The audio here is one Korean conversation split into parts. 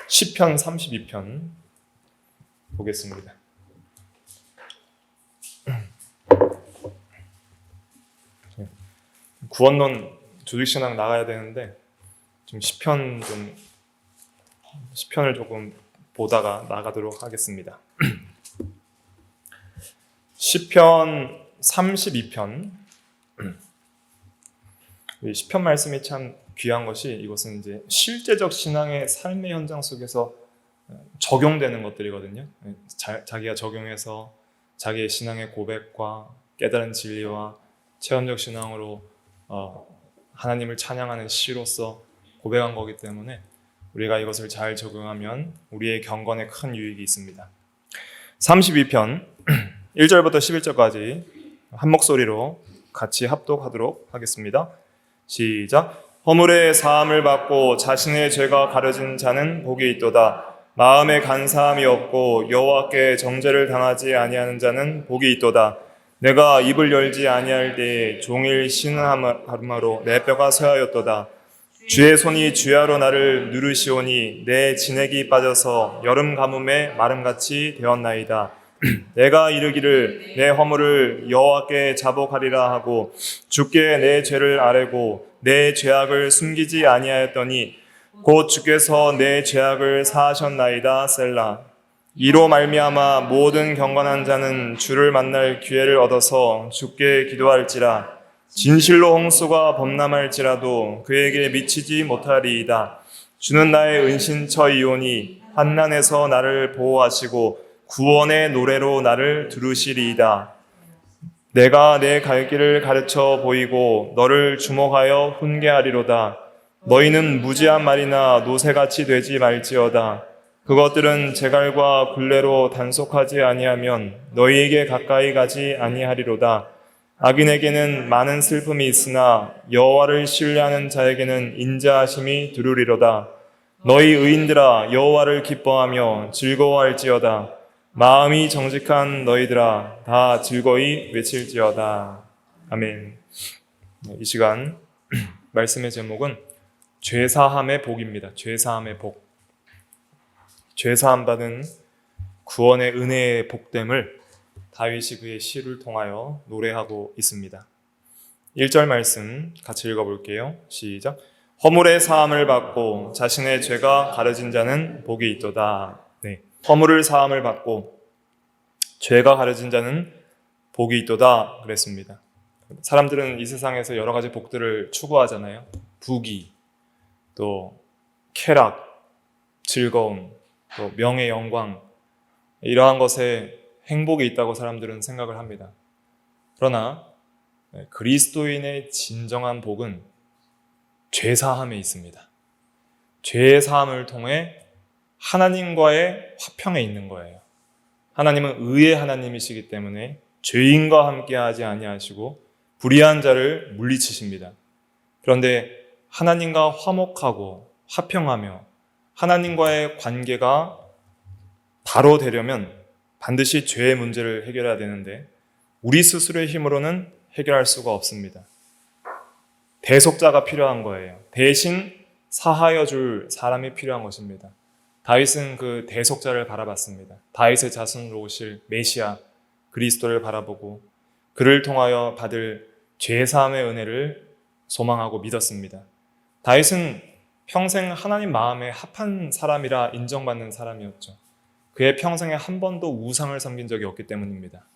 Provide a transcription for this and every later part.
시편 32편 보겠습니다. 구원론 조직신학 나가야 되는데 좀 시편을 조금 보다가 나가도록 하겠습니다. 시편 32편. 이 시편 말씀이 참 귀한 것이 이것은 이제 실제적 신앙의 삶의 현장 속에서 적용되는 것들이거든요. 자기가 적용해서 자기의 신앙의 고백과 깨달은 진리와 체험적 신앙으로 하나님을 찬양하는 시로서 고백한 거기 때문에 우리가 이것을 잘 적용하면 우리의 경건에 큰 유익이 있습니다. 32편 1절부터 11절까지 한 목소리로 같이 합독하도록 하겠습니다. 시작. 허물의 사함을 받고 자신의 죄가 가려진 자는 복이 있도다. 마음에 간사함이 없고 여호와께 정죄를 당하지 아니하는 자는 복이 있도다. 내가 입을 열지 아니할 때에 종일 쉬는 하루마로 내 뼈가 쇠하였도다. 주의 손이 주야로 나를 누르시오니 내 진액이 빠져서 여름 가뭄에 마름같이 되었나이다. 내가 이르기를 내 허물을 여호와께 자복하리라 하고 주께 내 죄를 아뢰고 내 죄악을 숨기지 아니하였더니 곧 주께서 내 죄악을 사하셨나이다. 셀라. 이로 말미암아 모든 경건한 자는 주를 만날 기회를 얻어서 주께 기도할지라. 진실로 홍수가 범람할지라도 그에게 미치지 못하리이다. 주는 나의 은신처이오니 환난에서 나를 보호하시고 구원의 노래로 나를 두르시리이다. 내가 내 갈 길을 가르쳐 보이고 너를 주목하여 훈계하리로다. 너희는 무지한 말이나 노새같이 되지 말지어다. 그것들은 제갈과 굴레로 단속하지 아니하면 너희에게 가까이 가지 아니하리로다. 악인에게는 많은 슬픔이 있으나 여호와를 신뢰하는 자에게는 인자하심이 두루리로다. 너희 의인들아 여호와를 기뻐하며 즐거워할지어다. 마음이 정직한 너희들아 다 즐거이 외칠지어다. 아멘. 이 시간 말씀의 제목은 죄사함의 복입니다. 죄사함의 복. 죄사함 받은 구원의 은혜의 복됨을 다윗이 그의 시를 통하여 노래하고 있습니다. 1절 말씀 같이 읽어볼게요. 시작. 허물의 사함을 받고 자신의 죄가 가려진 자는 복이 있도다. 네. 허물을 사함을 받고 죄가 가려진 자는 복이 있도다 그랬습니다. 사람들은 이 세상에서 여러 가지 복들을 추구하잖아요. 부귀, 또 쾌락, 즐거움, 또 명예, 영광, 이러한 것에 행복이 있다고 사람들은 생각을 합니다. 그러나 그리스도인의 진정한 복은 죄사함에 있습니다. 죄사함을 통해 하나님과의 화평에 있는 거예요. 하나님은 의의 하나님이시기 때문에 죄인과 함께하지 아니하시고 불의한 자를 물리치십니다. 그런데 하나님과 화목하고 화평하며 하나님과의 관계가 바로 되려면 반드시 죄의 문제를 해결해야 되는데 우리 스스로의 힘으로는 해결할 수가 없습니다. 대속자가 필요한 거예요. 대신 사하여 줄 사람이 필요한 것입니다. 다윗은 그 대속자를 바라봤습니다. 다윗의 자손으로 오실 메시아 그리스도를 바라보고 그를 통하여 받을 죄사함의 은혜를 소망하고 믿었습니다. 다윗은 평생 하나님 마음에 합한 사람이라 인정받는 사람이었죠. 그의 평생에 한 번도 우상을 섬긴 적이 없기 때문입니다.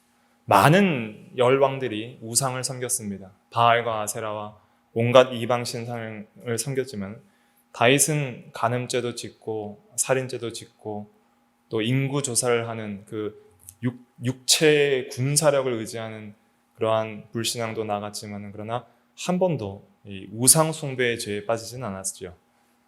많은 열왕들이 우상을 섬겼습니다. 바알과 아세라와 온갖 이방 신상을 섬겼지만 다윗은 간음죄도 짓고 살인죄도 짓고 또 인구 조사를 하는 그 육체의 군사력을 의지하는 그러한 불신앙도 나갔지만 그러나 한 번도 이 우상 숭배의 죄에 빠지진 않았죠.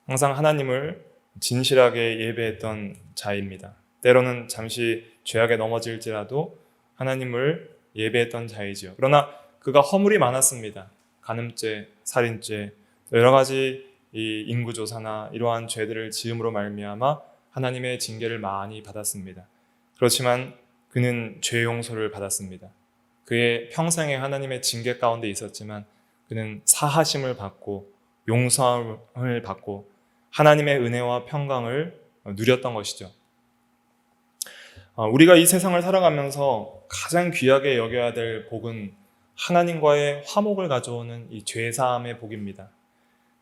항상 하나님을 진실하게 예배했던 자입니다. 때로는 잠시 죄악에 넘어질지라도 하나님을 예배했던 자이죠. 그러나 그가 허물이 많았습니다. 간음죄, 살인죄, 여러 가지 이 인구조사나 이러한 죄들을 지음으로 말미암아 하나님의 징계를 많이 받았습니다. 그렇지만 그는 죄 용서를 받았습니다. 그의 평생에 하나님의 징계 가운데 있었지만 그는 사하심을 받고 용서함을 받고 하나님의 은혜와 평강을 누렸던 것이죠. 우리가 이 세상을 살아가면서 가장 귀하게 여겨야 될 복은 하나님과의 화목을 가져오는 이 죄사함의 복입니다.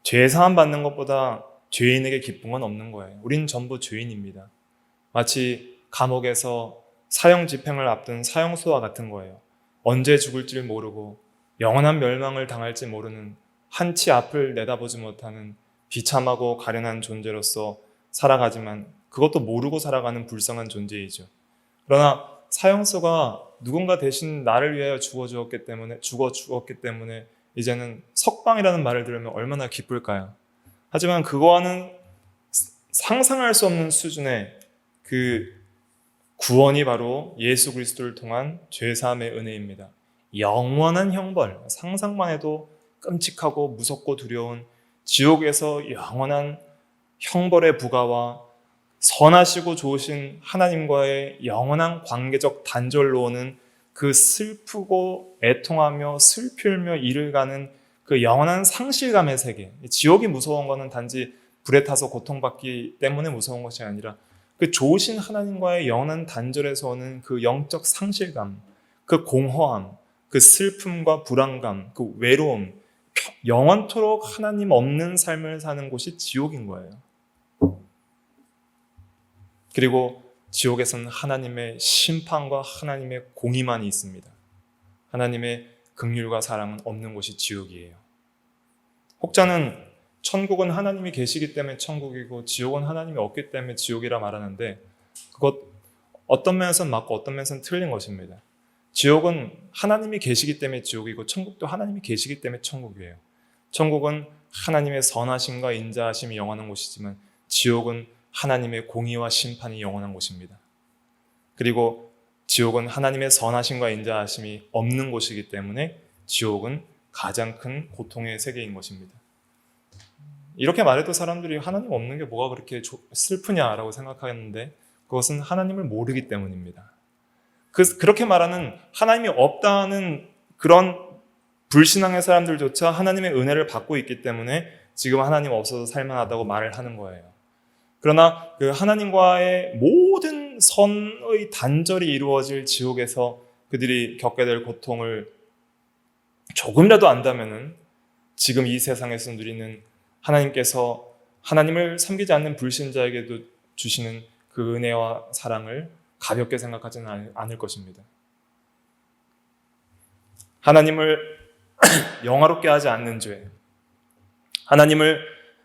죄사함 받는 것보다 죄인에게 기쁨은 없는 거예요. 우린 전부 죄인입니다. 마치 감옥에서 사형 집행을 앞둔 사형수와 같은 거예요. 언제 죽을지 모르고 영원한 멸망을 당할지 모르는 한치 앞을 내다보지 못하는 비참하고 가련한 존재로서 살아가지만 그것도 모르고 살아가는 불쌍한 존재이죠. 그러나 사형수가 누군가 대신 나를 위하여 죽어 죽었기 때문에 이제는 석방이라는 말을 들으면 얼마나 기쁠까요? 하지만 그거와는 상상할 수 없는 수준의 그 구원이 바로 예수 그리스도를 통한 죄사함의 은혜입니다. 영원한 형벌, 상상만 해도 끔찍하고 무섭고 두려운 지옥에서 영원한 형벌의 부과와 선하시고 좋으신 하나님과의 영원한 관계적 단절로 오는 그 슬프고 애통하며 슬피며 이를 가는 그 영원한 상실감의 세계. 지옥이 무서운 것은 단지 불에 타서 고통받기 때문에 무서운 것이 아니라 그 좋으신 하나님과의 영원한 단절에서 오는 그 영적 상실감, 그 공허함, 그 슬픔과 불안감, 그 외로움, 영원토록 하나님 없는 삶을 사는 곳이 지옥인 거예요. 그리고 지옥에서는 하나님의 심판과 하나님의 공의만이 있습니다. 하나님의 긍휼과 사랑은 없는 곳이 지옥이에요. 혹자는 천국은 하나님이 계시기 때문에 천국이고 지옥은 하나님이 없기 때문에 지옥이라 말하는데 그것 어떤 면에서는 맞고 어떤 면에서는 틀린 것입니다. 지옥은 하나님이 계시기 때문에 지옥이고 천국도 하나님이 계시기 때문에 천국이에요. 천국은 하나님의 선하심과 인자하심이 영원한 곳이지만 지옥은 하나님의 공의와 심판이 영원한 곳입니다. 그리고 지옥은 하나님의 선하심과 인자하심이 없는 곳이기 때문에 지옥은 가장 큰 고통의 세계인 것입니다. 이렇게 말해도 사람들이 하나님 없는 게 뭐가 그렇게 슬프냐라고 생각하는데 그것은 하나님을 모르기 때문입니다. 그렇게 말하는 하나님이 없다는 그런 불신앙의 사람들조차 하나님의 은혜를 받고 있기 때문에 지금 하나님 없어서 살만하다고 말을 하는 거예요. 그러나 그 하나님과의 모든 선의 단절이 이루어질 지옥에서 그들이 겪게 될 고통을 조금이라도 안다면은 지금 이 세상에서 누리는 하나님께서 하나님을 섬기지 않는 불신자에게도 주시는 그 은혜와 사랑을 가볍게 생각하지는 않을 것입니다. 하나님을 영화롭게 하지 않는 죄, 하나님을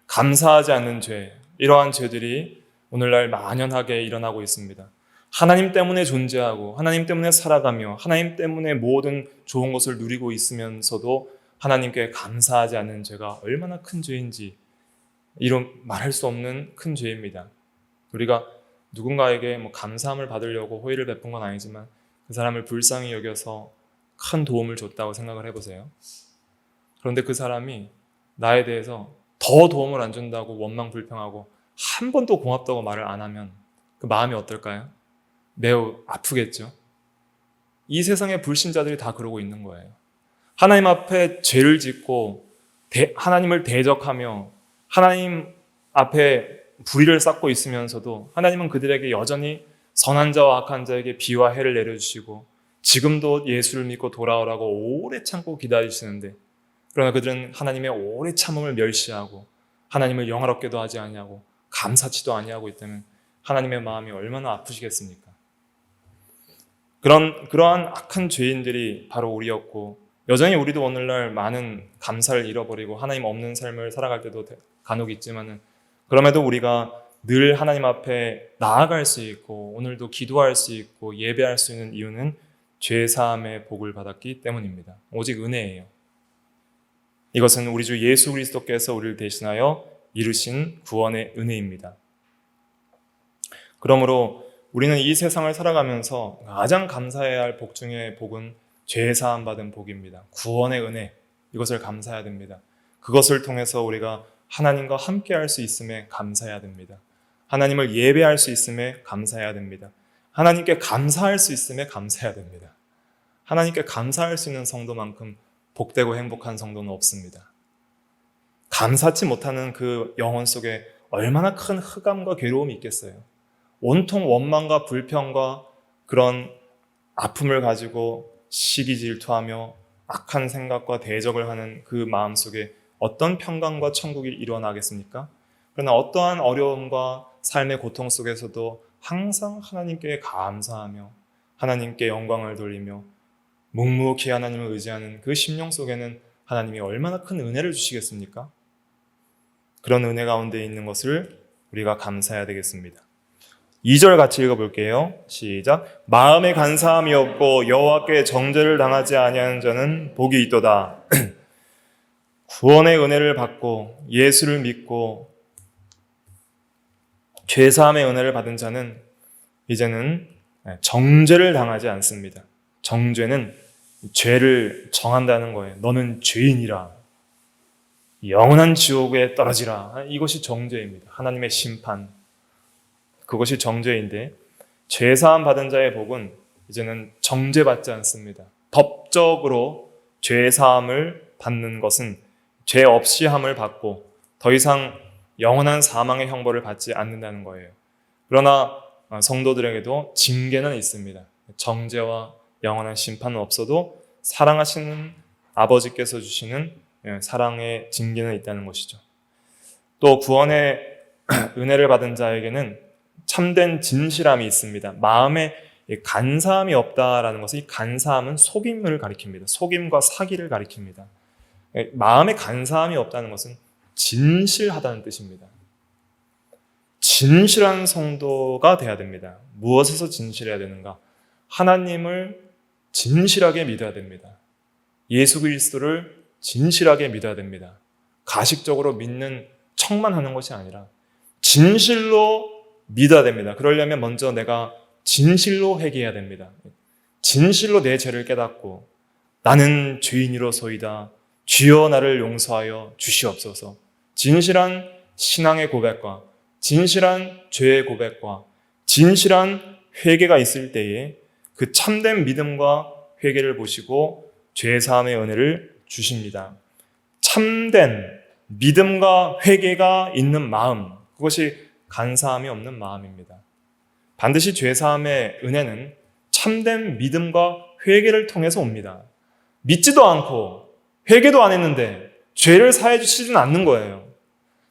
감사하지 않는 죄, 이러한 죄들이 오늘날 만연하게 일어나고 있습니다. 하나님 때문에 존재하고 하나님 때문에 살아가며 하나님 때문에 모든 좋은 것을 누리고 있으면서도 하나님께 감사하지 않는 죄가 얼마나 큰 죄인지 이런 말할 수 없는 큰 죄입니다. 우리가 누군가에게 감사함을 받으려고 호의를 베푼 건 아니지만 그 사람을 불쌍히 여겨서 큰 도움을 줬다고 생각을 해보세요. 그런데 그 사람이 나에 대해서 더 도움을 안 준다고 원망 불평하고 한 번도 고맙다고 말을 안 하면 그 마음이 어떨까요? 매우 아프겠죠. 이 세상의 불신자들이 다 그러고 있는 거예요. 하나님 앞에 죄를 짓고 하나님을 대적하며 하나님 앞에 불의를 쌓고 있으면서도 하나님은 그들에게 여전히 선한 자와 악한 자에게 비와 해를 내려주시고 지금도 예수를 믿고 돌아오라고 오래 참고 기다리시는데 그러나 그들은 하나님의 오래 참음을 멸시하고 하나님을 영화롭게도 하지 아니하고 감사치도 아니하고 있다면 하나님의 마음이 얼마나 아프시겠습니까? 그러한 악한 죄인들이 바로 우리였고 여전히 우리도 오늘날 많은 감사를 잃어버리고 하나님 없는 삶을 살아갈 때도 간혹 있지만은 그럼에도 우리가 늘 하나님 앞에 나아갈 수 있고 오늘도 기도할 수 있고 예배할 수 있는 이유는 죄사함의 복을 받았기 때문입니다. 오직 은혜예요. 이것은 우리 주 예수 그리스도께서 우리를 대신하여 이루신 구원의 은혜입니다. 그러므로 우리는 이 세상을 살아가면서 가장 감사해야 할 복 중의 복은 죄사함 받은 복입니다. 구원의 은혜, 이것을 감사해야 됩니다. 그것을 통해서 우리가 하나님과 함께 할 수 있음에 감사해야 됩니다. 하나님을 예배할 수 있음에 감사해야 됩니다. 하나님께 감사할 수 있음에 감사해야 됩니다. 하나님께 감사할 수 있는 성도만큼 복되고 행복한 성도는 없습니다. 감사치 못하는 그 영혼 속에 얼마나 큰 흑암과 괴로움이 있겠어요. 온통 원망과 불평과 그런 아픔을 가지고 시기 질투하며 악한 생각과 대적을 하는 그 마음속에 어떤 평강과 천국이 일어나겠습니까? 그러나 어떠한 어려움과 삶의 고통 속에서도 항상 하나님께 감사하며 하나님께 영광을 돌리며 묵묵히 하나님을 의지하는 그 심령 속에는 하나님이 얼마나 큰 은혜를 주시겠습니까? 그런 은혜 가운데 있는 것을 우리가 감사해야 되겠습니다. 2절 같이 읽어볼게요. 시작. 마음에 간사함이 없고 여호와께 정죄를 당하지 아니하는 자는 복이 있도다. 구원의 은혜를 받고 예수를 믿고 죄사함의 은혜를 받은 자는 이제는 정죄를 당하지 않습니다. 정죄는 죄를 정한다는 거예요. 너는 죄인이라. 영원한 지옥에 떨어지라. 이것이 정죄입니다. 하나님의 심판. 그것이 정죄인데 죄사함 받은 자의 복은 이제는 정죄받지 않습니다. 법적으로 죄사함을 받는 것은 죄 없이 함을 받고 더 이상 영원한 사망의 형벌을 받지 않는다는 거예요. 그러나 성도들에게도 징계는 있습니다. 정죄와 영원한 심판은 없어도 사랑하시는 아버지께서 주시는 사랑의 징계는 있다는 것이죠. 또 구원의 은혜를 받은 자에게는 참된 진실함이 있습니다. 마음에 간사함이 없다라는 것은 이 간사함은 속임을 가리킵니다. 속임과 사기를 가리킵니다. 마음에 간사함이 없다는 것은 진실하다는 뜻입니다. 진실한 성도가 돼야 됩니다. 무엇에서 진실해야 되는가? 하나님을 진실하게 믿어야 됩니다. 예수 그리스도를 진실하게 믿어야 됩니다. 가식적으로 믿는 척만 하는 것이 아니라 진실로 믿어야 됩니다. 그러려면 먼저 내가 진실로 회개해야 됩니다. 진실로 내 죄를 깨닫고 나는 죄인이로소이다. 주여 나를 용서하여 주시옵소서. 진실한 신앙의 고백과 진실한 죄의 고백과 진실한 회개가 있을 때에 그 참된 믿음과 회개를 보시고 죄사함의 은혜를 주십니다. 참된 믿음과 회개가 있는 마음, 그것이 간사함이 없는 마음입니다. 반드시 죄사함의 은혜는 참된 믿음과 회개를 통해서 옵니다. 믿지도 않고 회개도 안 했는데 죄를 사해 주시진 않는 거예요.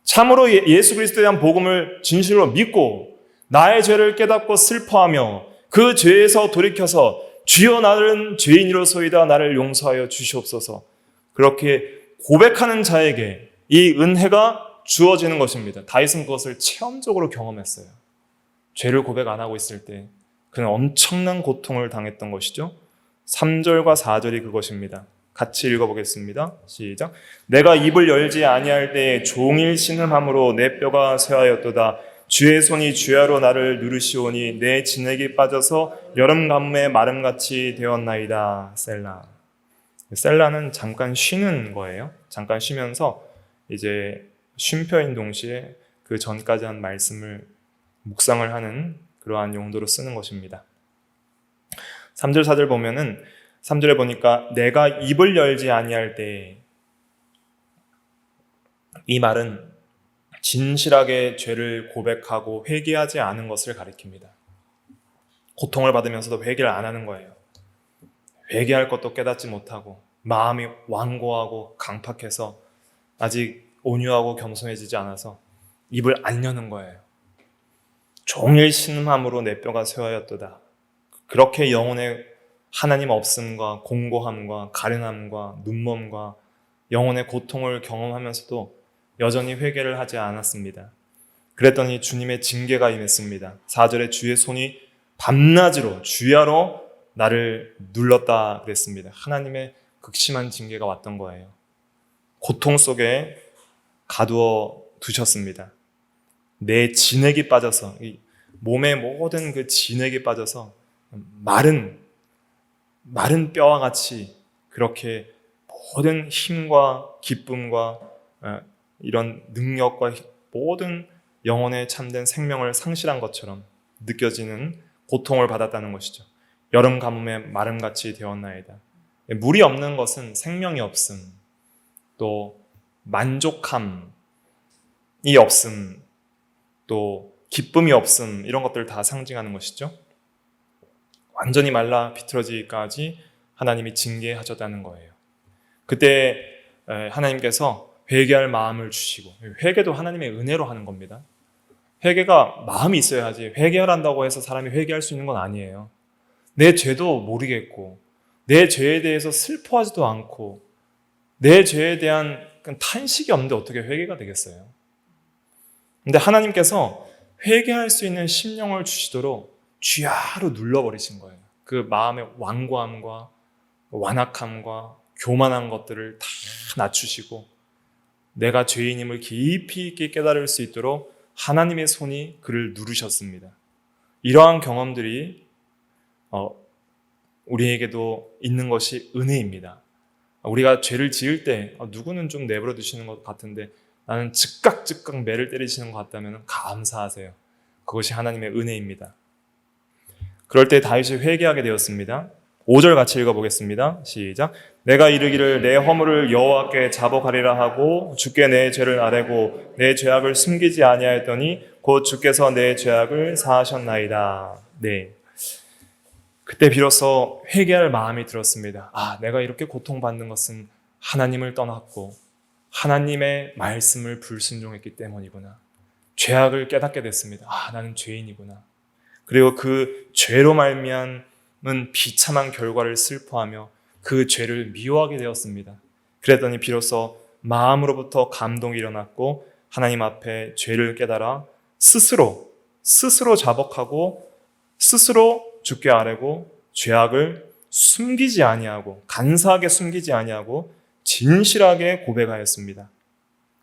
참으로 예수 그리스도에 대한 복음을 진실로 믿고 나의 죄를 깨닫고 슬퍼하며 그 죄에서 돌이켜서 주여 나는 죄인이로소이다 나를 용서하여 주시옵소서. 그렇게 고백하는 자에게 이 은혜가 주어지는 것입니다. 다윗은 그것을 체험적으로 경험했어요. 죄를 고백 안 하고 있을 때 그는 엄청난 고통을 당했던 것이죠. 3절과 4절이 그것입니다. 같이 읽어보겠습니다. 시작. 내가 입을 열지 아니할 때에 종일 신음함으로 내 뼈가 쇠하였도다. 주의 손이 주야로 나를 누르시오니 내 진액이 빠져서 여름 가뭄에 마름같이 되었나이다. 셀라. 셀라는 잠깐 쉬는 거예요. 잠깐 쉬면서 이제 쉼표인 동시에 그 전까지 한 말씀을 묵상을 하는 그러한 용도로 쓰는 것입니다. 3절 4절 보면은 3절에 보니까 내가 입을 열지 아니할 때, 이 말은 진실하게 죄를 고백하고 회개하지 않은 것을 가리킵니다. 고통을 받으면서도 회개를 안 하는 거예요. 회개할 것도 깨닫지 못하고 마음이 완고하고 강팍해서 아직 온유하고 겸손해지지 않아서 입을 안 여는 거예요. 종일 신음함으로 내 뼈가 쇠하였도다. 그렇게 영혼의 하나님 없음과 공고함과 가련함과 눈먼과 영혼의 고통을 경험하면서도 여전히 회개를 하지 않았습니다. 그랬더니 주님의 징계가 임했습니다. 4절에 주의 손이 밤낮으로 주야로 나를 눌렀다 그랬습니다. 하나님의 극심한 징계가 왔던 거예요. 고통 속에 가두어 두셨습니다. 내 진액이 빠져서, 이 몸의 모든 그 진액이 빠져서 마른 뼈와 같이 그렇게 모든 힘과 기쁨과 이런 능력과 모든 영혼의 참된 생명을 상실한 것처럼 느껴지는 고통을 받았다는 것이죠. 여름 가뭄에 마름같이 되었나이다. 물이 없는 것은 생명이 없음, 또 만족함이 없음, 또 기쁨이 없음, 이런 것들을 다 상징하는 것이죠. 완전히 말라 비틀어지기까지 하나님이 징계하셨다는 거예요. 그때 하나님께서 회개할 마음을 주시고, 회개도 하나님의 은혜로 하는 겁니다. 회개가 마음이 있어야지, 회개하란다고 해서 사람이 회개할 수 있는 건 아니에요. 내 죄도 모르겠고, 내 죄에 대해서 슬퍼하지도 않고, 내 죄에 대한 탄식이 없는데 어떻게 회개가 되겠어요? 근데 하나님께서 회개할 수 있는 심령을 주시도록 쥐하로 눌러버리신 거예요. 그 마음의 완고함과 완악함과 교만한 것들을 다 낮추시고, 내가 죄인임을 깊이 있게 깨달을 수 있도록 하나님의 손이 그를 누르셨습니다. 이러한 경험들이 우리에게도 있는 것이 은혜입니다. 우리가 죄를 지을 때 누구는 좀 내버려 두시는 것 같은데 나는 즉각 매를 때리시는 것 같다면 감사하세요. 그것이 하나님의 은혜입니다. 그럴 때 다윗이 회개하게 되었습니다. 5절 같이 읽어보겠습니다. 시작. 내가 이르기를 내 허물을 여호와께 자복하리라 하고 주께 내 죄를 아뢰고 내 죄악을 숨기지 아니하였더니 곧 주께서 내 죄악을 사하셨나이다. 네. 그때 비로소 회개할 마음이 들었습니다. 내가 이렇게 고통받는 것은 하나님을 떠났고 하나님의 말씀을 불순종했기 때문이구나. 죄악을 깨닫게 됐습니다. 나는 죄인이구나. 그리고 그 죄로 말미암은 비참한 결과를 슬퍼하며 그 죄를 미워하게 되었습니다. 그랬더니 비로소 마음으로부터 감동이 일어났고 하나님 앞에 죄를 깨달아 스스로 자복하고 스스로 주께 아뢰고 죄악을 숨기지 아니하고 간사하게 숨기지 아니하고 진실하게 고백하였습니다.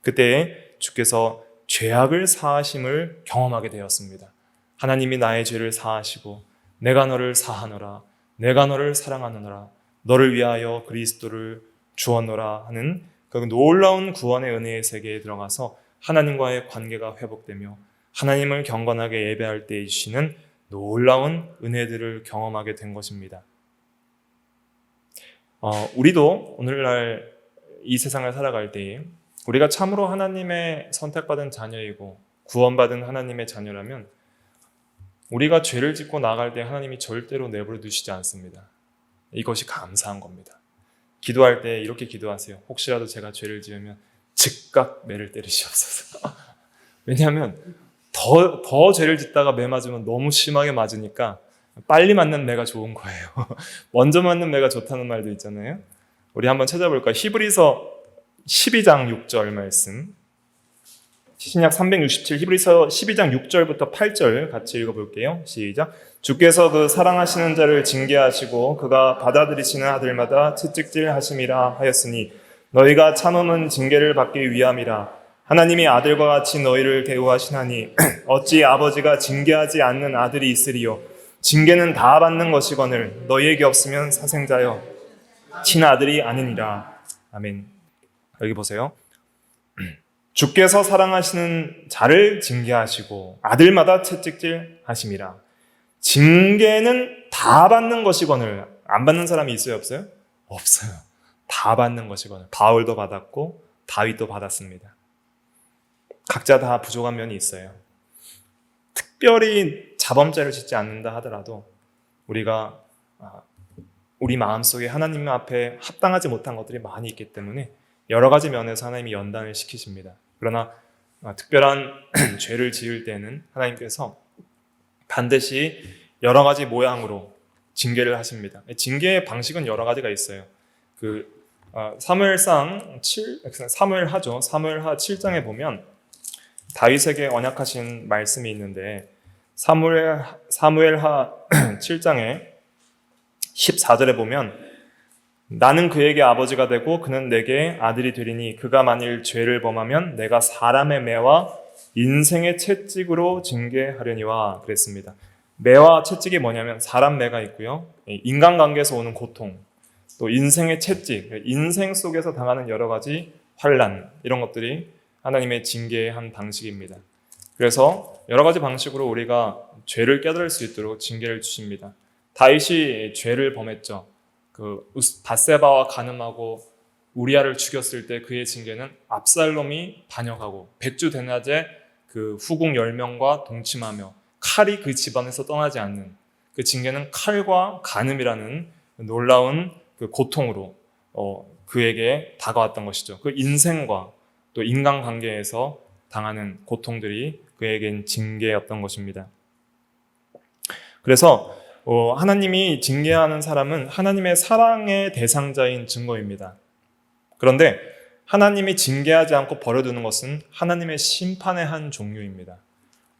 그때 주께서 죄악을 사하심을 경험하게 되었습니다. 하나님이 나의 죄를 사하시고 내가 너를 사하노라, 내가 너를 사랑하노라, 너를 위하여 그리스도를 주었노라 하는 그 놀라운 구원의 은혜의 세계에 들어가서 하나님과의 관계가 회복되며 하나님을 경건하게 예배할 때 주시는 놀라운 은혜들을 경험하게 된 것입니다. 우리도 오늘날 이 세상을 살아갈 때에 우리가 참으로 하나님의 선택받은 자녀이고 구원받은 하나님의 자녀라면 우리가 죄를 짓고 나갈 때 하나님이 절대로 내버려 두시지 않습니다. 이것이 감사한 겁니다. 기도할 때 이렇게 기도하세요. 혹시라도 제가 죄를 지으면 즉각 매를 때리시옵소서. 왜냐하면 더 죄를 짓다가 매 맞으면 너무 심하게 맞으니까 빨리 맞는 매가 좋은 거예요. 먼저 맞는 매가 좋다는 말도 있잖아요. 우리 한번 찾아볼까요? 히브리서 12장 6절 말씀. 신약 367 히브리서 12장 6절부터 8절 같이 읽어볼게요. 시작. 주께서 그 사랑하시는 자를 징계하시고 그가 받아들이시는 아들마다 채찍질 하심이라 하였으니 너희가 참음은 징계를 받기 위함이라. 하나님이 아들과 같이 너희를 대우하시나니 어찌 아버지가 징계하지 않는 아들이 있으리요. 징계는 다 받는 것이거늘 너희에게 없으면 사생자여 친아들이 아니니라. 아멘. 여기 보세요. 주께서 사랑하시는 자를 징계하시고 아들마다 채찍질 하심이라. 징계는 다 받는 것이거늘 안 받는 사람이 있어요, 없어요? 없어요. 다 받는 것이거늘. 바울도 받았고 다윗도 받았습니다. 각자 다 부족한 면이 있어요. 특별히 자범죄를 짓지 않는다 하더라도 우리가 우리 마음속에 하나님 앞에 합당하지 못한 것들이 많이 있기 때문에 여러 가지 면에서 하나님이 연단을 시키십니다. 그러나 특별한 죄를 지을 때는 하나님께서 반드시 여러 가지 모양으로 징계를 하십니다. 징계의 방식은 여러 가지가 있어요. 사무엘하 7장에 보면 다윗에게 언약하신 말씀이 있는데 사무엘하 7장에 14절에 보면 나는 그에게 아버지가 되고 그는 내게 아들이 되리니 그가 만일 죄를 범하면 내가 사람의 매와 인생의 채찍으로 징계하려니와 그랬습니다. 매와 채찍이 뭐냐면 사람 매가 있고요. 인간관계에서 오는 고통, 또 인생의 채찍, 인생 속에서 당하는 여러 가지 환난 이런 것들이 하나님의 징계의 한 방식입니다. 그래서 여러 가지 방식으로 우리가 죄를 깨달을 수 있도록 징계를 주십니다. 다윗이 죄를 범했죠. 밧세바와 간음하고 우리아를 죽였을 때 그의 징계는 압살롬이 반역하고 백주 대낮에 그 후궁 10명과 동침하며 칼이 그 집안에서 떠나지 않는 그 징계는 칼과 간음이라는 놀라운 그 고통으로 그에게 다가왔던 것이죠. 그 인생과 또 인간관계에서 당하는 고통들이 그에겐 징계였던 것입니다. 그래서 하나님이 징계하는 사람은 하나님의 사랑의 대상자인 증거입니다. 그런데 하나님이 징계하지 않고 버려두는 것은 하나님의 심판의 한 종류입니다.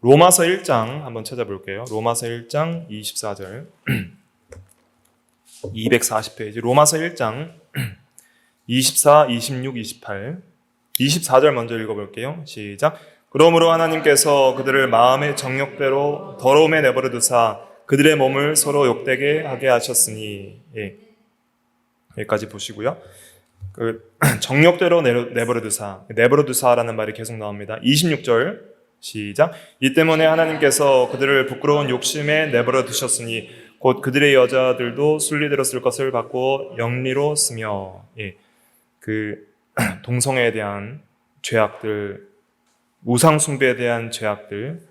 로마서 1장 한번 찾아볼게요. 로마서 1장 24절 240페이지 로마서 1장 24, 26, 28 24절 먼저 읽어볼게요. 시작. 그러므로 하나님께서 그들을 마음의 정욕대로 더러움에 내버려 두사 그들의 몸을 서로 욕되게 하게 하셨으니 여기까지 보시고요. 그 정욕대로 내버려 두사라는 말이 계속 나옵니다. 26절 시작. 이 때문에 하나님께서 그들을 부끄러운 욕심에 내버려 두셨으니 곧 그들의 여자들도 순리대로 쓸 것을 받고 영리로 쓰며 그 동성애에 대한 죄악들, 우상 숭배에 대한 죄악들,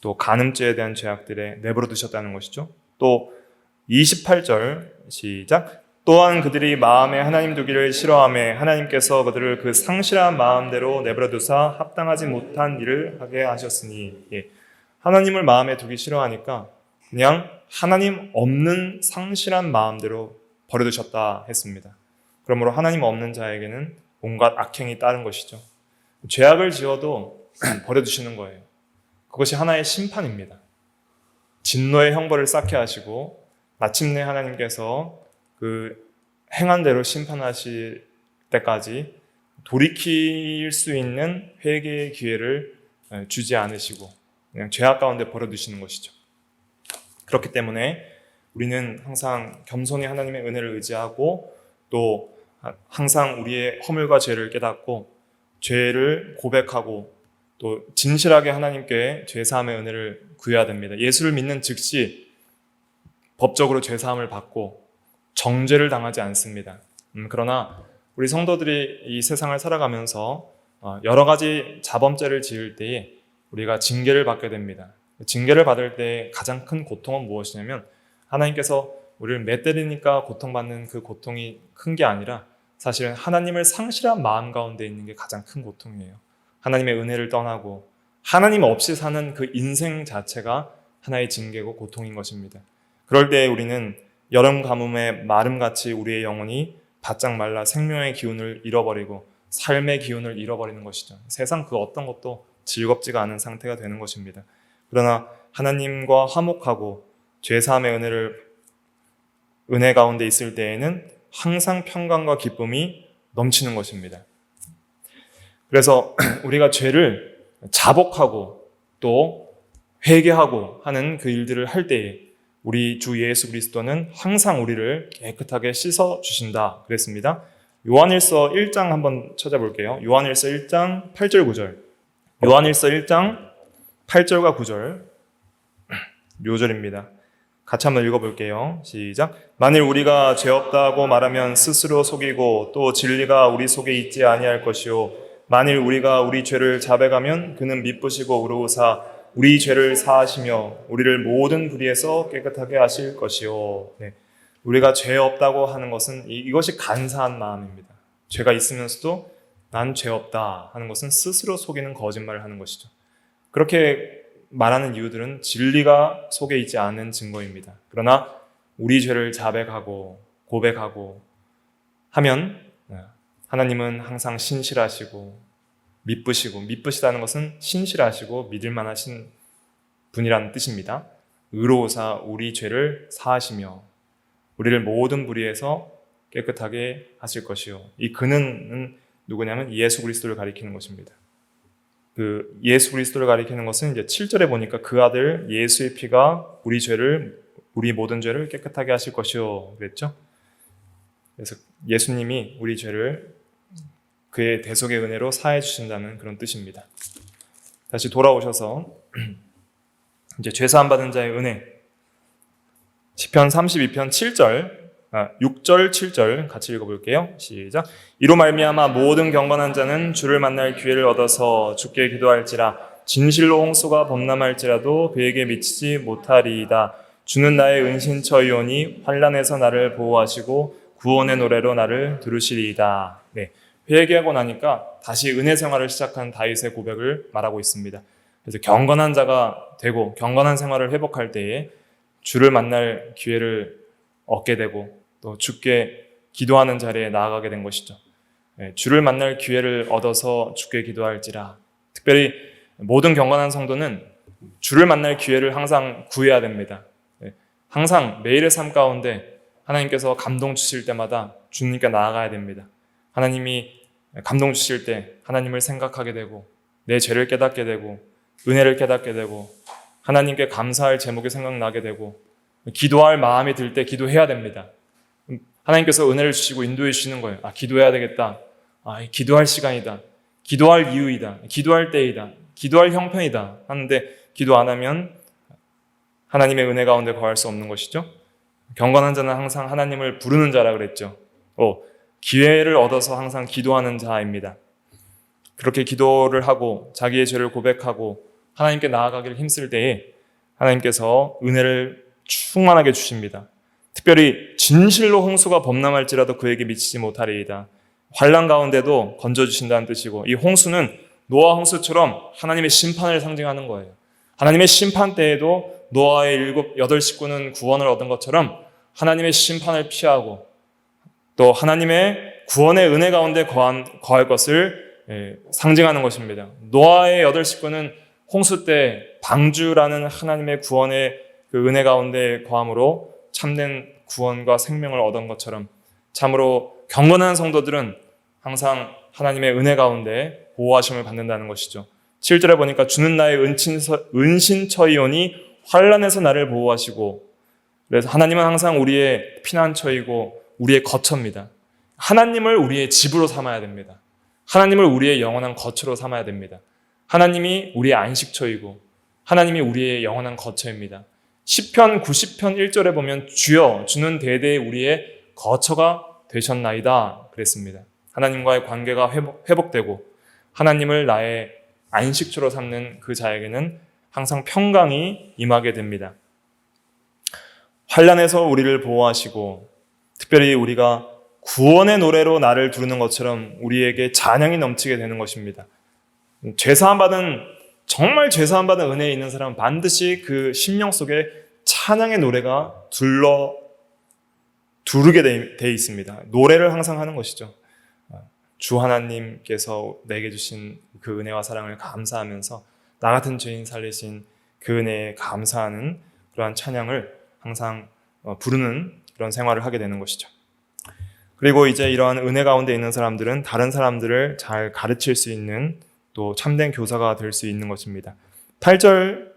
또 간음죄에 대한 죄악들에 내버려 두셨다는 것이죠. 또 28절 시작. 또한 그들이 마음에 하나님 두기를 싫어하며 하나님께서 그들을 그 상실한 마음대로 내버려 두사 합당하지 못한 일을 하게 하셨으니 하나님을 마음에 두기 싫어하니까 그냥 하나님 없는 상실한 마음대로 버려두셨다 했습니다. 그러므로 하나님 없는 자에게는 온갖 악행이 따른 것이죠. 죄악을 지어도 버려두시는 거예요. 그것이 하나의 심판입니다. 진노의 형벌을 쌓게 하시고 마침내 하나님께서 그 행한 대로 심판하실 때까지 돌이킬 수 있는 회개의 기회를 주지 않으시고 그냥 죄악 가운데 버려두시는 것이죠. 그렇기 때문에 우리는 항상 겸손히 하나님의 은혜를 의지하고 또 항상 우리의 허물과 죄를 깨닫고 죄를 고백하고 또 진실하게 하나님께 죄사함의 은혜를 구해야 됩니다. 예수를 믿는 즉시 법적으로 죄사함을 받고 정죄를 당하지 않습니다. 그러나 우리 성도들이 이 세상을 살아가면서 여러 가지 자범죄를 지을 때에 우리가 징계를 받게 됩니다. 징계를 받을 때 가장 큰 고통은 무엇이냐면 하나님께서 우리를 맷때리니까 고통받는 그 고통이 큰 게 아니라 사실은 하나님을 상실한 마음 가운데 있는 게 가장 큰 고통이에요. 하나님의 은혜를 떠나고 하나님 없이 사는 그 인생 자체가 하나의 징계고 고통인 것입니다. 그럴 때 우리는 여름 가뭄의 마름같이 우리의 영혼이 바짝 말라 생명의 기운을 잃어버리고 삶의 기운을 잃어버리는 것이죠. 세상 그 어떤 것도 즐겁지가 않은 상태가 되는 것입니다. 그러나 하나님과 화목하고 죄사함의 은혜 가운데 있을 때에는 항상 평강과 기쁨이 넘치는 것입니다. 그래서 우리가 죄를 자복하고 또 회개하고 하는 그 일들을 할 때에 우리 주 예수 그리스도는 항상 우리를 깨끗하게 씻어 주신다 그랬습니다. 요한일서 1장 한번 찾아볼게요. 요한일서 1장 8절 9절 요한일서 1장 8절과 9절 묘절입니다. 같이 한번 읽어볼게요. 시작. 만일 우리가 죄 없다고 말하면 스스로 속이고 또 진리가 우리 속에 있지 아니할 것이요 만일 우리가 우리 죄를 자백하면 그는 미쁘시고 의로우사 우리 죄를 사하시며 우리를 모든 불의에서 깨끗하게 하실 것이요. 우리가 죄 없다고 하는 것은 이것이 간사한 마음입니다. 죄가 있으면서도 난 죄 없다 하는 것은 스스로 속이는 거짓말을 하는 것이죠. 그렇게 말하는 이유들은 진리가 속에 있지 않은 증거입니다. 그러나 우리 죄를 자백하고 고백하고 하면 하나님은 항상 신실하시고 미쁘시다는 것은 신실하시고 믿을 만하신 분이라는 뜻입니다. 의로우사 우리 죄를 사하시며 우리를 모든 불의에서 깨끗하게 하실 것이요. 이 그는 누구냐면 예수 그리스도를 가리키는 것입니다. 그 예수 그리스도를 가리키는 것은 이제 7절에 보니까 그 아들 예수의 피가 우리 모든 죄를 깨끗하게 하실 것이요 그랬죠. 그래서 예수님이 우리 죄를 그의 대속의 은혜로 사해 주신다는 그런 뜻입니다. 다시 돌아오셔서 이제 죄사함 받은 자의 은혜 시편 32편 6절 7절 같이 읽어볼게요. 시작. 이로 말미암아 모든 경건한 자는 주를 만날 기회를 얻어서 주께 기도할지라 진실로 홍수가 범람할지라도 그에게 미치지 못하리이다. 주는 나의 은신처이오니 환난에서 나를 보호하시고 구원의 노래로 나를 들으시리이다. 네, 회개하고 나니까 다시 은혜 생활을 시작한 다윗의 고백을 말하고 있습니다. 그래서 경건한 자가 되고 경건한 생활을 회복할 때에 주를 만날 기회를 얻게 되고 또 주께 기도하는 자리에 나아가게 된 것이죠. 주를 만날 기회를 얻어서 주께 기도할지라. 특별히 모든 경건한 성도는 주를 만날 기회를 항상 구해야 됩니다. 항상 매일의 삶 가운데 하나님께서 감동 주실 때마다 주님께 나아가야 됩니다. 하나님이 감동 주실 때 하나님을 생각하게 되고 내 죄를 깨닫게 되고 은혜를 깨닫게 되고 하나님께 감사할 제목이 생각나게 되고 기도할 마음이 들 때 기도해야 됩니다. 하나님께서 은혜를 주시고 인도해 주시는 거예요. 기도해야 되겠다. 기도할 시간이다. 기도할 이유이다. 기도할 때이다. 기도할 형편이다. 하는데 기도 안 하면 하나님의 은혜 가운데 거할 수 없는 것이죠. 경건한 자는 항상 하나님을 부르는 자라 그랬죠. 기회를 얻어서 항상 기도하는 자입니다. 그렇게 기도를 하고 자기의 죄를 고백하고 하나님께 나아가기를 힘쓸 때에 하나님께서 은혜를 충만하게 주십니다. 특별히 진실로 홍수가 범람할지라도 그에게 미치지 못하리이다. 환난 가운데도 건져주신다는 뜻이고 이 홍수는 노아 홍수처럼 하나님의 심판을 상징하는 거예요. 하나님의 심판 때에도 노아의 8 식구는 구원을 얻은 것처럼 하나님의 심판을 피하고 또 하나님의 구원의 은혜 가운데 거할 것을 상징하는 것입니다. 노아의 8 식구는 홍수 때 방주라는 하나님의 구원의 그 은혜 가운데 거함으로 참된 구원과 생명을 얻은 것처럼 참으로 경건한 성도들은 항상 하나님의 은혜 가운데 보호하심을 받는다는 것이죠. 7절에 보니까 주는 나의 은신처이오니 환난에서 나를 보호하시고, 그래서 하나님은 항상 우리의 피난처이고 우리의 거처입니다. 하나님을 우리의 집으로 삼아야 됩니다. 하나님을 우리의 영원한 거처로 삼아야 됩니다. 하나님이 우리의 안식처이고 하나님이 우리의 영원한 거처입니다. 시편 90편 1절에 보면 주여 주는 대대에 우리의 거처가 되셨나이다 그랬습니다. 하나님과의 관계가 회복되고 하나님을 나의 안식처로 삼는 그 자에게는 항상 평강이 임하게 됩니다. 환난에서 우리를 보호하시고 특별히 우리가 구원의 노래로 나를 부르는 것처럼 우리에게 찬양이 넘치게 되는 것입니다. 정말 죄사함받은 은혜에 있는 사람은 반드시 그 심령 속에 찬양의 노래가 두르게 돼 있습니다. 노래를 항상 하는 것이죠. 주 하나님께서 내게 주신 그 은혜와 사랑을 감사하면서 나 같은 죄인 살리신 그 은혜에 감사하는 그러한 찬양을 항상 부르는 그런 생활을 하게 되는 것이죠. 그리고 이제 이러한 은혜 가운데 있는 사람들은 다른 사람들을 잘 가르칠 수 있는 또 참된 교사가 될 수 있는 것입니다. 8절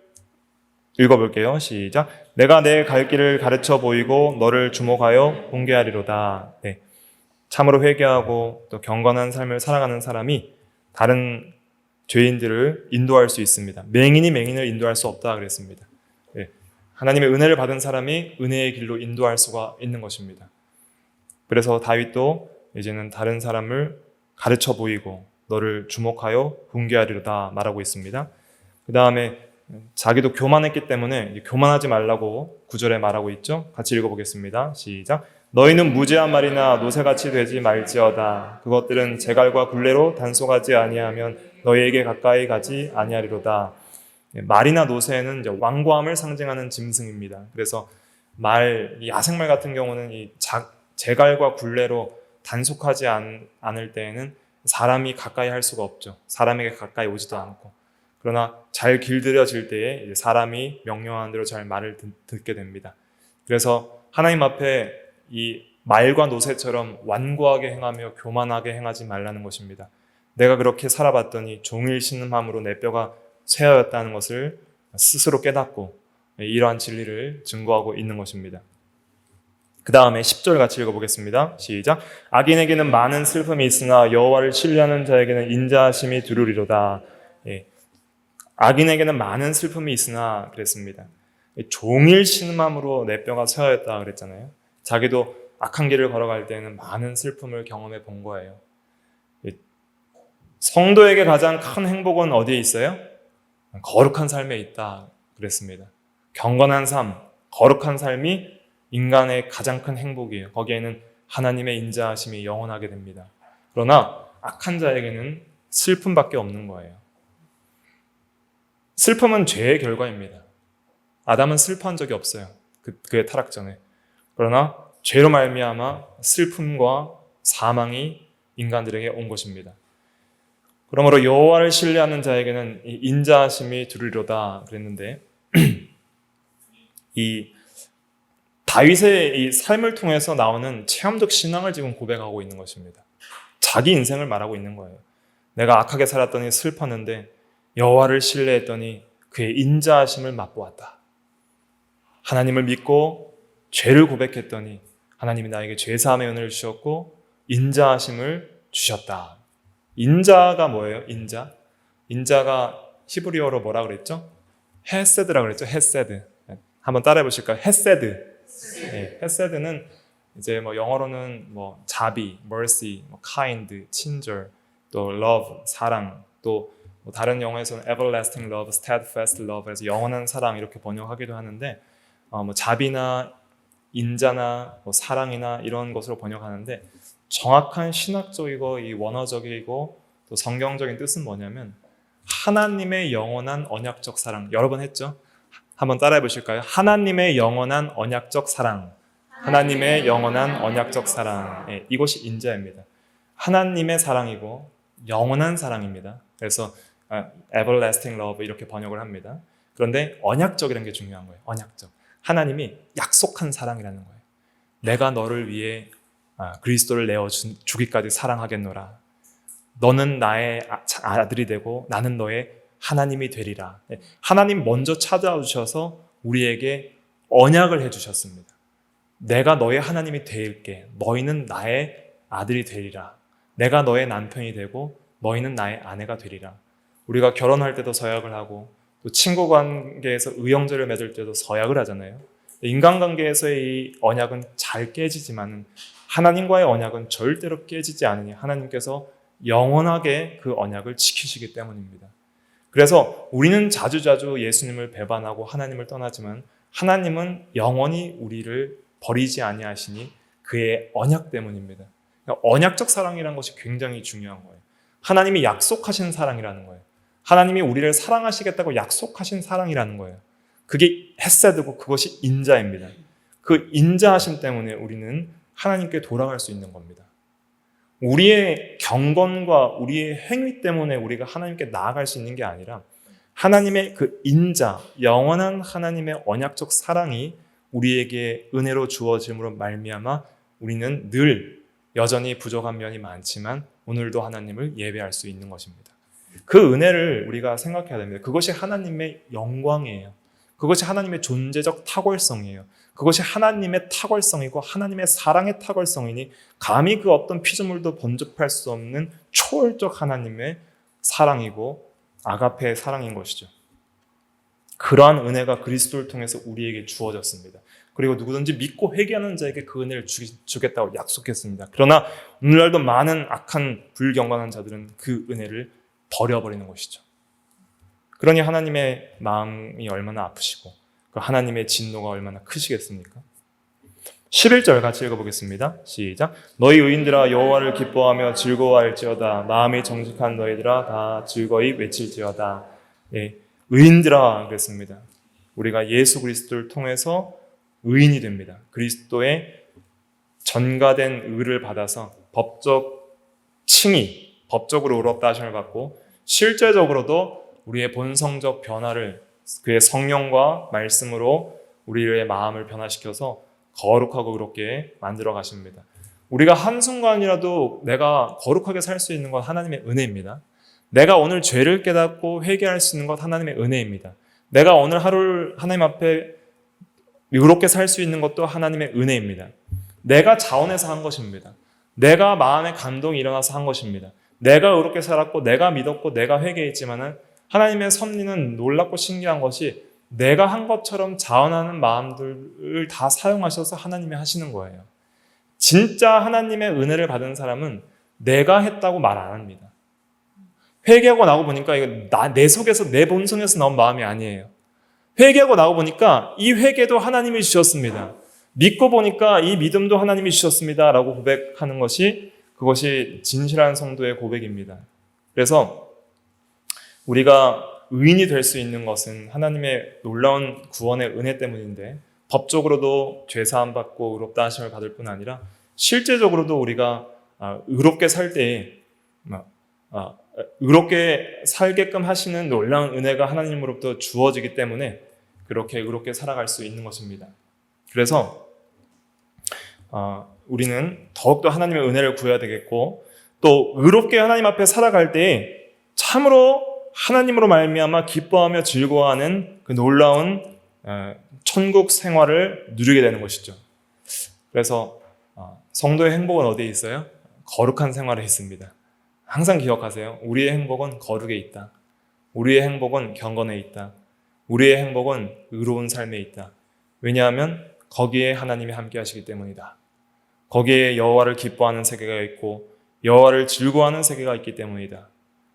읽어볼게요. 시작. 내가 내 갈 길을 가르쳐 보이고 너를 주목하여 훈계하리로다. 네. 참으로 회개하고 또 경건한 삶을 살아가는 사람이 다른 죄인들을 인도할 수 있습니다. 맹인이 맹인을 인도할 수 없다 그랬습니다. 네. 하나님의 은혜를 받은 사람이 은혜의 길로 인도할 수가 있는 것입니다. 그래서 다윗도 이제는 다른 사람을 가르쳐 보이고 너를 주목하여 훈계하리로다 말하고 있습니다. 그 다음에 자기도 교만했기 때문에 교만하지 말라고 9절에 말하고 있죠. 같이 읽어보겠습니다. 시작. 너희는 무지한 말이나 노새같이 되지 말지어다. 그것들은 제갈과 굴레로 단속하지 아니하면 너희에게 가까이 가지 아니하리로다. 말이나 노새는 이제 완고함을 상징하는 짐승입니다. 그래서 이 야생말 같은 경우는 이 제갈과 굴레로 단속하지 않을 때에는 사람이 가까이 할 수가 없죠. 사람에게 가까이 오지도 않고. 그러나 잘 길들여질 때에 이제 사람이 명령하는 대로 잘 말을 듣게 됩니다. 그래서 하나님 앞에 이 말과 노새처럼 완고하게 행하며 교만하게 행하지 말라는 것입니다. 내가 그렇게 살아봤더니 종일 신음함으로 내 뼈가 쇠하였다는 것을 스스로 깨닫고 이러한 진리를 증거하고 있는 것입니다. 그 다음에 10절 같이 읽어보겠습니다. 시작. 악인에게는 많은 슬픔이 있으나 여호와를 신뢰하는 자에게는 인자하심이 두루리로다. 예. 악인에게는 많은 슬픔이 있으나 그랬습니다. 종일 신음함으로 내 뼈가 쇠하였다 그랬잖아요. 자기도 악한 길을 걸어갈 때는 많은 슬픔을 경험해 본 거예요. 성도에게 가장 큰 행복은 어디에 있어요? 거룩한 삶에 있다 그랬습니다. 경건한 삶, 거룩한 삶이 인간의 가장 큰 행복이에요. 거기에는 하나님의 인자하심이 영원하게 됩니다. 그러나 악한 자에게는 슬픔밖에 없는 거예요. 슬픔은 죄의 결과입니다. 아담은 슬퍼한 적이 없어요. 그의 타락 전에. 그러나 죄로 말미암아 슬픔과 사망이 인간들에게 온 것입니다. 그러므로 여호와를 신뢰하는 자에게는 이 인자하심이 두리로다 그랬는데 이 다윗의 이 삶을 통해서 나오는 체험적 신앙을 지금 고백하고 있는 것입니다. 자기 인생을 말하고 있는 거예요. 내가 악하게 살았더니 슬펐는데 여호와를 신뢰했더니 그의 인자하심을 맛보았다. 하나님을 믿고 죄를 고백했더니 하나님이 나에게 죄사함의 은혜를 주셨고 인자하심을 주셨다. 인자가 뭐예요? 인자가 히브리어로 뭐라 그랬죠? 헤세드라 그랬죠? 헤세드. 한번 따라해 보실까요? 헤세드. 네, 헤세드는 이제 뭐 영어로는 뭐 자비, mercy, kind, 친절, 또 love, 사랑, 또 뭐 다른 영어에서는 everlasting love, steadfast love 해서 영원한 사랑 이렇게 번역하기도 하는데 뭐 자비나 인자나 뭐 사랑이나 이런 것으로 번역하는데 정확한 신학적이고 이 원어적이고 또 성경적인 뜻은 뭐냐면 하나님의 영원한 언약적 사랑. 여러 번 했죠? 한번 따라해 보실까요? 하나님의 영원한 언약적 사랑. 하나님의 영원한 언약적 사랑. 네, 이것이 인자입니다. 하나님의 사랑이고 영원한 사랑입니다. 그래서 everlasting love 이렇게 번역을 합니다. 그런데 언약적이라는 게 중요한 거예요. 언약적. 하나님이 약속한 사랑이라는 거예요. 내가 너를 위해 그리스도를 내어 주기까지 사랑하겠노라. 너는 나의 아들이 되고 나는 너의 하나님이 되리라. 하나님 먼저 찾아와 주셔서 우리에게 언약을 해주셨습니다. 내가 너의 하나님이 될게. 너희는 나의 아들이 되리라. 내가 너의 남편이 되고 너희는 나의 아내가 되리라. 우리가 결혼할 때도 서약을 하고 또 친구 관계에서 의형제를 맺을 때도 서약을 하잖아요. 인간관계에서의 이 언약은 잘 깨지지만 하나님과의 언약은 절대로 깨지지 않으니 하나님께서 영원하게 그 언약을 지키시기 때문입니다. 그래서 우리는 자주자주 예수님을 배반하고 하나님을 떠나지만 하나님은 영원히 우리를 버리지 아니하시니 그의 언약 때문입니다. 그러니까 언약적 사랑이라는 것이 굉장히 중요한 거예요. 하나님이 약속하신 사랑이라는 거예요. 하나님이 우리를 사랑하시겠다고 약속하신 사랑이라는 거예요. 그게 헤세드고 그것이 인자입니다. 그 인자하심 때문에 우리는 하나님께 돌아갈 수 있는 겁니다. 우리의 경건과 우리의 행위 때문에 우리가 하나님께 나아갈 수 있는 게 아니라 하나님의 그 인자, 영원한 하나님의 언약적 사랑이 우리에게 은혜로 주어짐으로 말미암아 우리는 늘 여전히 부족한 면이 많지만 오늘도 하나님을 예배할 수 있는 것입니다. 그 은혜를 우리가 생각해야 됩니다. 그것이 하나님의 영광이에요. 그것이 하나님의 존재적 탁월성이에요. 그것이 하나님의 탁월성이고 하나님의 사랑의 탁월성이니 감히 그 어떤 피조물도 범접할 수 없는 초월적 하나님의 사랑이고 아가페의 사랑인 것이죠. 그러한 은혜가 그리스도를 통해서 우리에게 주어졌습니다. 그리고 누구든지 믿고 회개하는 자에게 그 은혜를 주겠다고 약속했습니다. 그러나 오늘날도 많은 악한 불경건한 자들은 그 은혜를 버려버리는 것이죠. 그러니 하나님의 마음이 얼마나 아프시고 그 하나님의 진노가 얼마나 크시겠습니까? 11절 같이 읽어보겠습니다. 시작. 너희 의인들아 여호와를 기뻐하며 즐거워할지어다. 마음이 정직한 너희들아 다 즐거이 외칠지어다. 예, 의인들아 그랬습니다. 우리가 예수 그리스도를 통해서 의인이 됩니다. 그리스도의 전가된 의를 받아서 법적 칭의, 법적으로 의롭다 하심을 받고 실제적으로도 우리의 본성적 변화를 그의 성령과 말씀으로 우리의 마음을 변화시켜서 거룩하고 의롭게 만들어 가십니다. 우리가 한순간이라도 내가 거룩하게 살 수 있는 건 하나님의 은혜입니다. 내가 오늘 죄를 깨닫고 회개할 수 있는 것 하나님의 은혜입니다. 내가 오늘 하루를 하나님 앞에 의롭게 살 수 있는 것도 하나님의 은혜입니다. 내가 자원해서 한 것입니다. 내가 마음의 감동이 일어나서 한 것입니다. 내가 의롭게 살았고 내가 믿었고 내가 회개했지만은 하나님의 섭리는 놀랍고 신기한 것이 내가 한 것처럼 자원하는 마음들을 다 사용하셔서 하나님이 하시는 거예요. 진짜 하나님의 은혜를 받은 사람은 내가 했다고 말 안 합니다. 회개하고 나고 보니까 이거 내 속에서 내 본성에서 나온 마음이 아니에요. 회개하고 나고 보니까 이 회개도 하나님이 주셨습니다. 믿고 보니까 이 믿음도 하나님이 주셨습니다. 라고 고백하는 것이 그것이 진실한 성도의 고백입니다. 그래서 우리가 의인이 될 수 있는 것은 하나님의 놀라운 구원의 은혜 때문인데 법적으로도 죄사함 받고 의롭다 하심을 받을 뿐 아니라 실제적으로도 우리가 의롭게 살 때에 의롭게 살게끔 하시는 놀라운 은혜가 하나님으로부터 주어지기 때문에 그렇게 의롭게 살아갈 수 있는 것입니다. 그래서 우리는 더욱더 하나님의 은혜를 구해야 되겠고 또 의롭게 하나님 앞에 살아갈 때에 참으로 하나님으로 말미암아 기뻐하며 즐거워하는 그 놀라운 천국 생활을 누리게 되는 것이죠. 그래서 성도의 행복은 어디에 있어요? 거룩한 생활에 있습니다. 항상 기억하세요. 우리의 행복은 거룩에 있다. 우리의 행복은 경건에 있다. 우리의 행복은 의로운 삶에 있다. 왜냐하면 거기에 하나님이 함께 하시기 때문이다. 거기에 여호와를 기뻐하는 세계가 있고 여호와를 즐거워하는 세계가 있기 때문이다.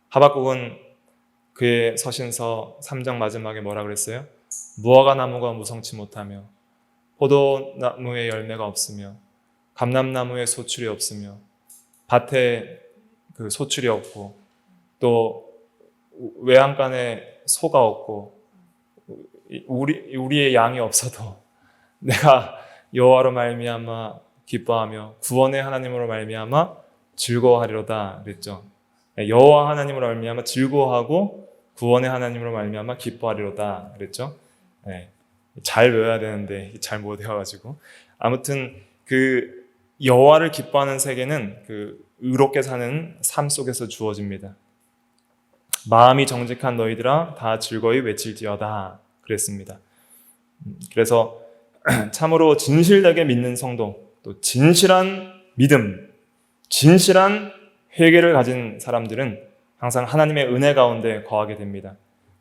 하박국은 그의 서신서 3장 마지막에 뭐라 그랬어요? 무화과 나무가 무성치 못하며 포도나무에 열매가 없으며 감람나무에 소출이 없으며 밭에 그 소출이 없고 또 외양간에 소가 없고 우리의 양이 없어도 내가 여호와로 말미암아 기뻐하며 구원의 하나님으로 말미암아 즐거워하리로다 그랬죠. 여호와 하나님으로 말미암아 즐거워하고 구원의 하나님으로 말미암아 기뻐하리로다 그랬죠. 네. 잘 외워야 되는데 잘 못 외워가지고 아무튼 그 여호와를 기뻐하는 세계는 그 의롭게 사는 삶 속에서 주어집니다. 마음이 정직한 너희들아 다 즐거이 외칠지어다 그랬습니다. 그래서 참으로 진실되게 믿는 성도 또 진실한 믿음, 진실한 회개를 가진 사람들은 항상 하나님의 은혜 가운데 거하게 됩니다.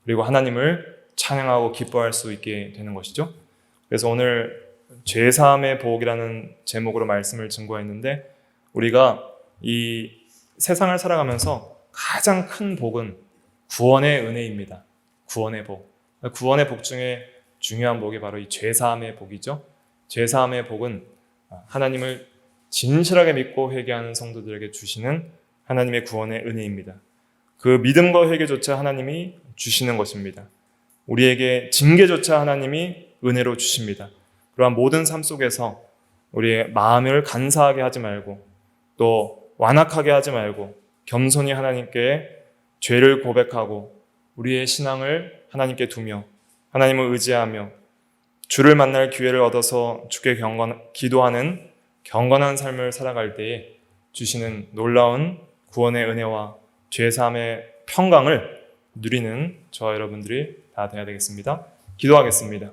그리고 하나님을 찬양하고 기뻐할 수 있게 되는 것이죠. 그래서 오늘 죄사함의 복이라는 제목으로 말씀을 증거했는데 우리가 이 세상을 살아가면서 가장 큰 복은 구원의 은혜입니다. 구원의 복. 구원의 복 중에 중요한 복이 바로 이 죄사함의 복이죠. 죄사함의 복은 하나님을 진실하게 믿고 회개하는 성도들에게 주시는 하나님의 구원의 은혜입니다. 그 믿음과 회개조차 하나님이 주시는 것입니다. 우리에게 징계조차 하나님이 은혜로 주십니다. 그러한 모든 삶 속에서 우리의 마음을 간사하게 하지 말고 또 완악하게 하지 말고 겸손히 하나님께 죄를 고백하고 우리의 신앙을 하나님께 두며 하나님을 의지하며 주를 만날 기회를 얻어서 주께 기도하는 경건한 삶을 살아갈 때에 주시는 놀라운 구원의 은혜와 죄사함의 평강을 누리는 저와 여러분들이 다 되어야 되겠습니다. 기도하겠습니다.